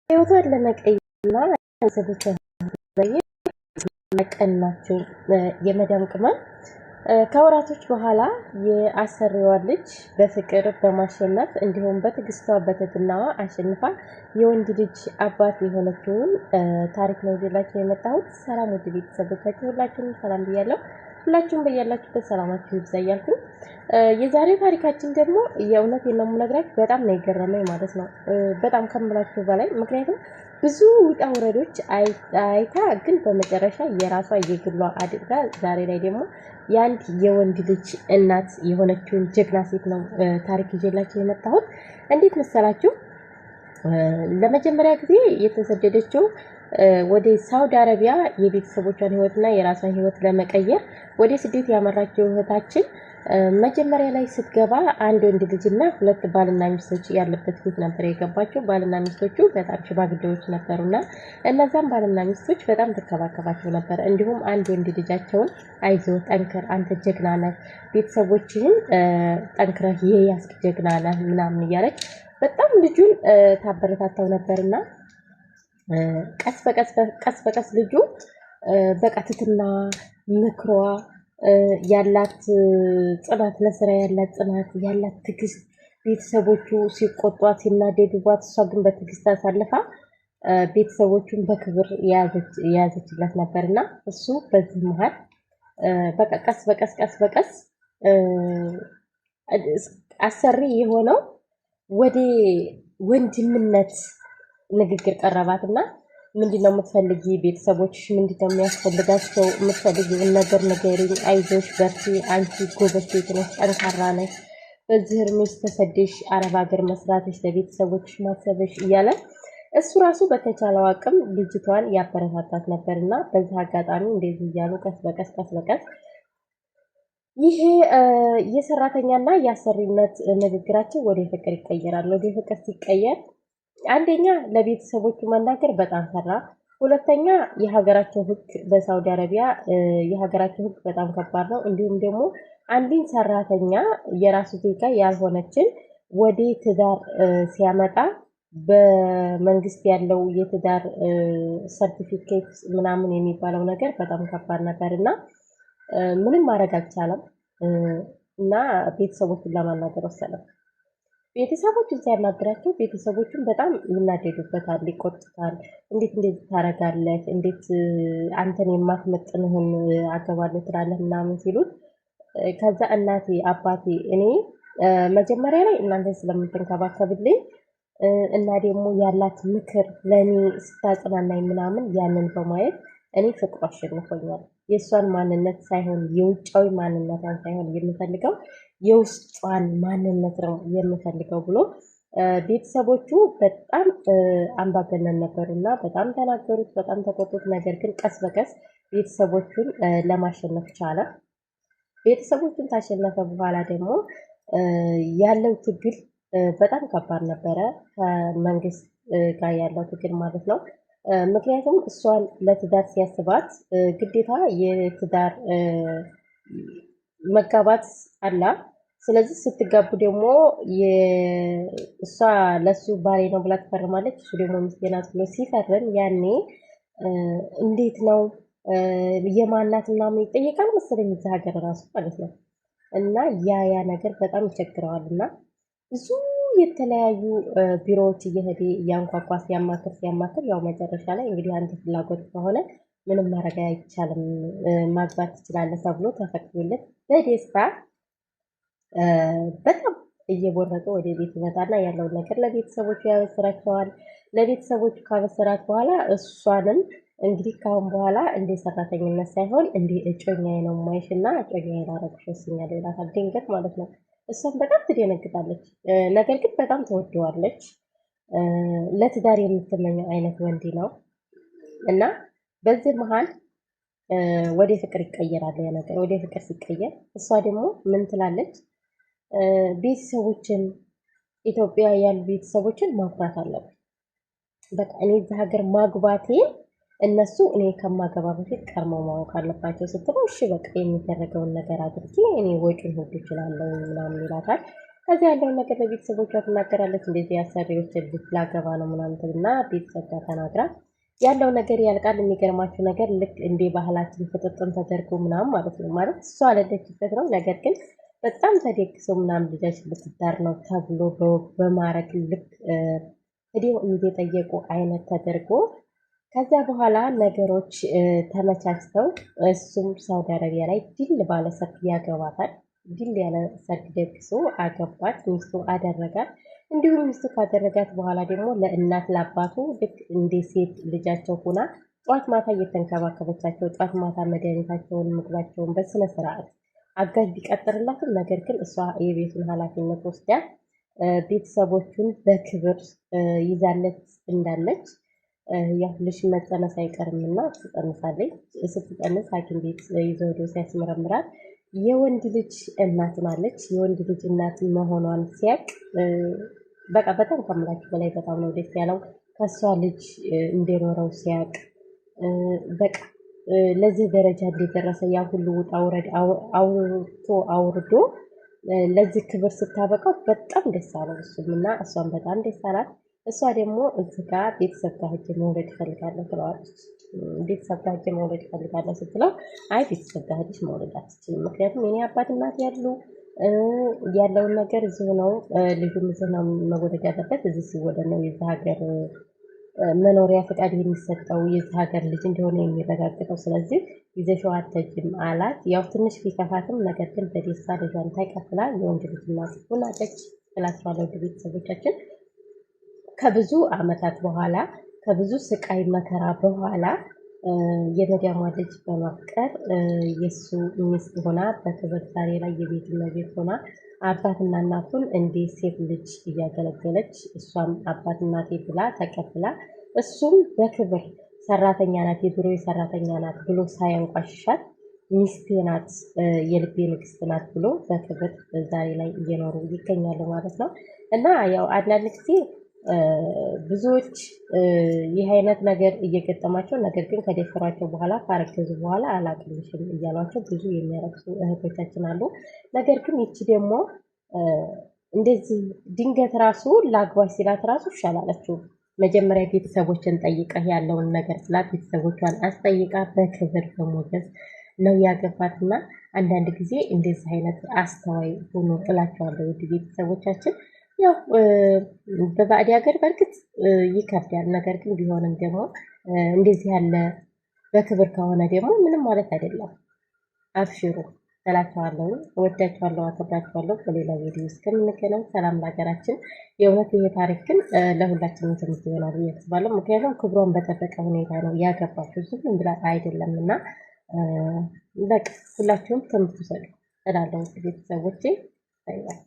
ህይወቷን ለመቀየርና ቤተሰቦቿን መቀናቸው የመዳም ቅመም ከወራቶች በኋላ የአሰሪዋን ልጅ በፍቅር በማሸነፍ እንዲሁም በትዕግስቷ በትህትናዋ አሸንፋ የወንድ ልጅ አባት የሆነችውን ታሪክ ነው ይዤላችሁ የመጣሁት። ሰላም ውድ ቤተሰቦቻችን ሁላችሁም ሰላም ብያለሁ። ሁላችሁም በያላችሁበት ሰላማችሁ ይብዛ እያልኩኝ የዛሬው ታሪካችን ደግሞ የእውነት የምነግራችሁ በጣም ነው የገረመኝ ማለት ነው። በጣም ከምላችሁ በላይ ምክንያቱም ብዙ ውጣ ውረዶች አይታ ግን በመጨረሻ የራሷ የግሏ አድርጋ ዛሬ ላይ ደግሞ የአንድ የወንድ ልጅ እናት የሆነችውን ጀግና ሴት ነው ታሪክ ይዤላችሁ የመጣሁት። እንዴት መሰላችሁ? ለመጀመሪያ ጊዜ የተሰደደችው ወደ ሳውዲ አረቢያ የቤተሰቦቿን ህይወትና የራሷን ህይወት ለመቀየር ወደ ስደት ያመራችው እህታችን መጀመሪያ ላይ ስትገባ አንድ ወንድ ልጅና ሁለት ባልና ሚስቶች ያለበት ቤት ነበር የገባቸው። ባልና ሚስቶቹ በጣም ሽማግሌዎች ነበሩና እነዛም ባልና ሚስቶች በጣም ተከባከባቸው ነበር። እንዲሁም አንድ ወንድ ልጃቸውን አይዞ ጠንክር፣ አንተ ጀግና ነህ፣ ቤተሰቦችህን ጠንክረህ የያዝክ ጀግና ነህ ምናምን እያለች በጣም ልጁን ታበረታታው ነበርና ቀስ በቀስ ልጁ በቃ ትትና ምክሯ ያላት ጽናት፣ ለስራ ያላት ጽናት ያላት ትዕግስት፣ ቤተሰቦቹ ሲቆጧት ሲናደዱባት እሷ ግን በትዕግስት አሳልፋ ቤተሰቦቹን በክብር የያዘችለት ነበርና እሱ በዚህ መሃል በቃ ቀስ በቀስ አሰሪ የሆነው ወደ ወንድምነት ንግግር ቀረባትና ምንድነው የምትፈልጊ? ቤተሰቦችሽ ምንድነው የሚያስፈልጋቸው? የምትፈልጊውን ነገር ንገሪኝ፣ አይዞሽ፣ በርቺ፣ አንቺ ጎበዝ ሴት ነሽ፣ ጠንካራ ነሽ፣ በዚህ እድሜሽ ተሰደሽ አረብ ሀገር መስራትሽ፣ ለቤተሰቦችሽ ማሰብሽ እያለ እሱ ራሱ በተቻለው አቅም ልጅቷን ያበረታታት ነበርና በዚህ አጋጣሚ እንደዚህ እያሉ ቀስ በቀስ ይሄ የሰራተኛና የአሰሪነት ንግግራቸው ወደ ፍቅር ይቀየራል። ወደ ፍቅር ሲቀየር አንደኛ ለቤተሰቦቹ መናገር በጣም ፈራ። ሁለተኛ የሀገራቸው ሕግ በሳውዲ አረቢያ የሀገራቸው ሕግ በጣም ከባድ ነው። እንዲሁም ደግሞ አንድን ሰራተኛ የራሱ ዜጋ ያልሆነችን ወደ ትዳር ሲያመጣ በመንግስት ያለው የትዳር ሰርቲፊኬት ምናምን የሚባለው ነገር በጣም ከባድ ነበርና ምንም ማድረግ አልቻለም እና ቤተሰቦቹን ለማናገር ወሰነ። ቤተሰቦች እዚያ ያናገራቸው ቤተሰቦቹን በጣም ይናደዱበታል፣ ይቆጡታል። እንዴት ታረጋለህ? እንዴት አንተን የማትመጥንህን አገባለሁ ትላለህ ምናምን ሲሉት ከዛ እናቴ አባቴ እኔ መጀመሪያ ላይ እናንተን ስለምትንከባከብልኝ እና ደግሞ ያላት ምክር ለእኔ ስታጽናናኝ ምናምን ያንን በማየት እኔ ፍቅሩ አሸንፎኛል። የእሷን ማንነት ሳይሆን የውጫዊ ማንነቷን ሳይሆን የምፈልገው የውስጧን ማንነት ነው የምፈልገው ብሎ ቤተሰቦቹ በጣም አምባገነን ነበሩና በጣም ተናገሩት፣ በጣም ተቆጡት። ነገር ግን ቀስ በቀስ ቤተሰቦቹን ለማሸነፍ ቻለ። ቤተሰቦቹን ካሸነፈ በኋላ ደግሞ ያለው ትግል በጣም ከባድ ነበረ፣ ከመንግስት ጋር ያለው ትግል ማለት ነው። ምክንያቱም እሷን ለትዳር ሲያስባት ግዴታ የትዳር መጋባት አላ። ስለዚህ ስትጋቡ ደግሞ እሷ ለሱ ባሌ ነው ብላ ትፈርማለች፣ እሱ ደግሞ ሚስቴ ናት ብሎ ሲፈርም ያኔ እንዴት ነው የማናት ምናምን ይጠይቃል መሰለኝ እዚህ ሀገር ራሱ ማለት ነው። እና ያ ነገር በጣም ይቸግረዋል እና ብዙ የተለያዩ ቢሮዎች እየሄደ እያንኳኳ ሲያማክር ያው መጨረሻ ላይ እንግዲህ አንተ ፍላጎት ከሆነ ምንም ማድረግ አይቻልም ማግባት ትችላለህ ተብሎ ተፈቅዶለት በደስታ በጣም እየቦረቀ ወደ ቤት ይመጣና ያለውን ነገር ለቤተሰቦቹ ያበስራቸዋል። ለቤተሰቦቹ ካበሰራት በኋላ እሷንም እንግዲህ ካሁን በኋላ እንደ ሰራተኝነት ሳይሆን እንደ እጮኛዬ ነው ማይሽና እጮኛዬ ላረግሽ ወስኛለሁ ይላታል። ድንገት ማለት ነው። እሷም በጣም ትደነግጣለች። ነገር ግን በጣም ትወደዋለች። ለትዳር የምትመኘው አይነት ወንድ ነው እና በዚህ መሃል ወደ ፍቅር ይቀየራል። ያ ነገር ወደ ፍቅር ሲቀየር እሷ ደግሞ ምን ትላለች? ቤተሰቦችን ኢትዮጵያ ያሉ ቤተሰቦችን ማኩራት አለብን። በቃ እኔ እዚህ ሀገር ማግባቴ እነሱ እኔ ከማገባ በፊት ቀድመው ማወቅ አለባቸው ስትለው እሺ በቃ የሚደረገውን ነገር አድርጊ እኔ ወጪውን ሁሉ እችላለሁ ምናምን ይላታል። ከዚያ ያለውን ነገር ለቤተሰቦቿ ትናገራለች። እንደዚህ አሰሪዎች ልጅ ላገባ ነው ምናምን እና ቤተሰብ ጋር ተናግራ ያለው ነገር ያልቃል። የሚገርማችሁ ነገር ልክ እንደ ባህላችን ፍጥጥም ተደርጎ ምናምን ማለት ነው ማለት እሷ አለለችበት ነው። ነገር ግን በጣም ተደግሶ ምናምን ልጃችን ልትዳር ነው ተብሎ በማረግ ልክ ሄደው እንደጠየቁ አይነት ተደርጎ ከዚያ በኋላ ነገሮች ተመቻችተው እሱም ሳውዲ አረቢያ ላይ ድል ባለ ሰርግ ያገባታል። ድል ያለ ሰርግ ደግሶ አገባት፣ ሚስቱ አደረጋት። እንዲሁም ሚስቱ ካደረጋት በኋላ ደግሞ ለእናት ለአባቱ ልክ እንደ ሴት ልጃቸው ሆና ጧት ማታ እየተንከባከበቻቸው ጧት ማታ መድኃኒታቸውን ምግባቸውን በስነ ስርዓት አጋዥ ቢቀጥርላትም ነገር ግን እሷ የቤቱን ኃላፊነት ወስዳ ቤተሰቦቹን በክብር ይዛለት እንዳለች ያው ልጅ መጸነስ አይቀርም እና ትጸንሳለች። ስትጸንስ ሐኪም ቤት ይዘው ሄዶ ሲያስመረምራት የወንድ ልጅ እናት ናለች። የወንድ ልጅ እናት መሆኗን ሲያቅ በቃ በጣም ከምላችሁ በላይ በጣም ነው ደስ ያለው። ከሷ ልጅ እንደኖረው ሲያቅ በቃ ለዚህ ደረጃ እንደደረሰ ያ ሁሉ ውጣ ውረድ አውርቶ አውርዶ ለዚህ ክብር ስታበቃው በጣም ደስ አለው እሱም እና እሷም በጣም ደስ አላት። እሷ ደግሞ እዚህ ጋር ቤተሰብ ጋር ሂጅ መውለድ እፈልጋለሁ ትለዋለች። ቤተሰብ ጋር ሂጅ መውለድ እፈልጋለሁ ስትለው አይ ቤተሰብ ጋር ሂጅ መውለድ አትችልም፣ ምክንያቱም የኔ አባት እናት ያለውን ነገር እዚሁ ነው፣ ልጁም እዚህ ነው መወለድ ያለበት፣ እዚህ ሲወለድ ነው የዚህ ሀገር መኖሪያ ፈቃድ የሚሰጠው የዚህ ሀገር ልጅ እንደሆነ የሚረጋግጠው፣ ስለዚህ ይዘሽው አትሄጂም አላት። ያው ትንሽ ቢከፋትም ነገር ግን በደስታ ልጇን ተቀብላ የወንድ ልጅ እናት ሆናለች እላቸዋለሁ ቤተሰቦቻችን። ከብዙ ዓመታት በኋላ ከብዙ ስቃይ መከራ በኋላ የመዳሟ ልጅ በማፍቀር የእሱ ሚስት ሆና በክብር ዛሬ ላይ የቤት እመቤት ሆና አባትና እናቱን እንደ ሴት ልጅ እያገለገለች እሷም አባት እናቴ ብላ ተቀብላ እሱም በክብር ሰራተኛ ናት የድሮ ሰራተኛ ናት ብሎ ሳያንቋሽሻት ሚስቴ ናት የልቤ ንግስት ናት ብሎ በክብር ዛሬ ላይ እየኖሩ ይገኛሉ ማለት ነው። እና ያው አንዳንድ ጊዜ ብዙዎች ይህ አይነት ነገር እየገጠማቸው ነገር ግን ከደፈሯቸው በኋላ ካረገዙ በኋላ አላቅልሽም እያሏቸው ብዙ የሚያረግሱ እህቶቻችን አሉ። ነገር ግን ይቺ ደግሞ እንደዚህ ድንገት ራሱ ላግባሽ ሲላት ራሱ ይሻላለችው። መጀመሪያ ቤተሰቦችን ጠይቀህ ያለውን ነገር ስላት ቤተሰቦቿን አስጠይቃ በክብር በሞገስ ነው ያገባትና አንዳንድ ጊዜ እንደዚህ አይነት አስተዋይ ሆኖ እላቸዋለሁ ውድ ቤተሰቦቻችን። ያው በባዕድ ሀገር በእርግጥ ይከብዳል። ነገር ግን ቢሆንም ደግሞ እንደዚህ ያለ በክብር ከሆነ ደግሞ ምንም ማለት አይደለም። አብሽሩ እላችኋለሁ። እወዳችኋለሁ፣ አከብራችኋለሁ። በሌላ ቪዲዮ እስከምንገናኝ ሰላም ለሀገራችን። የእውነት ይሄ ታሪክ ግን ለሁላችንም ትምህርት ይሆናል ብዬ አስባለሁ። ምክንያቱም ክብሯን በጠበቀ ሁኔታ ነው ያገባችው፣ ዝም ብላ አይደለም እና በቃ ሁላችሁም ትምህርት ውሰዱ እላለሁ ቤተሰቦቼ። ባይ ባይ።